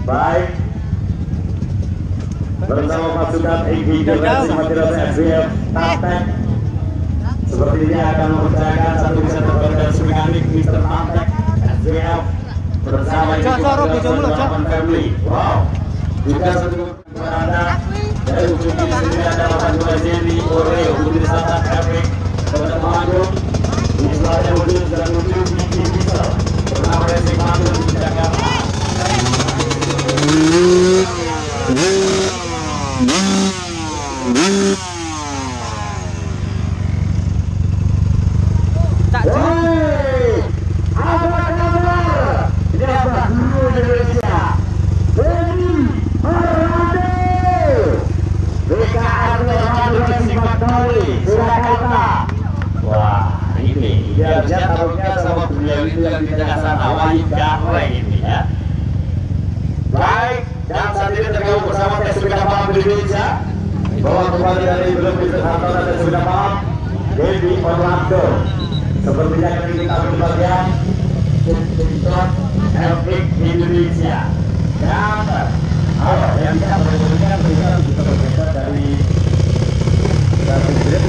Baik. Bersama pasukan Egy Generasi Material SBF Tamtek. Sepertinya akan mempercayakan satu bisa terbatas mekanik Mr. Tamtek SBF bersama family. Wow. Juga satu berada dari ujung ini ada 82 Jenny Oreo Budi Selatan Epic Kota Temanggung. Ini setelahnya mobil dan mobil Vicky Diesel bernama Racing Mountain di Jakarta. Wah, ini dia taruhnya sama beliau itu yang di tengah sana, Wahyu Garre ini ya. Baik, dan saat ini tergabung bersama tes sepeda balap Indonesia. Bawa kembali dari belum bisa Hartono tes sepeda balap Devi Orlando. Sepertinya akan kita berbagian Simpson Epic Indonesia. Dan yang kita berikan bisa bergeser dari grip.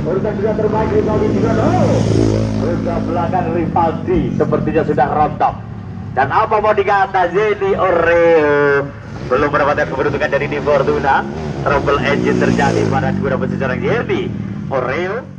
Urutan juga terbaik Rivaldi juga. Urutan belakang Rivaldi sepertinya sudah rontok. Dan apa mau dikata Zeni Oreo belum mendapatkan keberuntungan dari di Fortuna. Trouble engine terjadi pada kuda sejarah Zeni Oreo.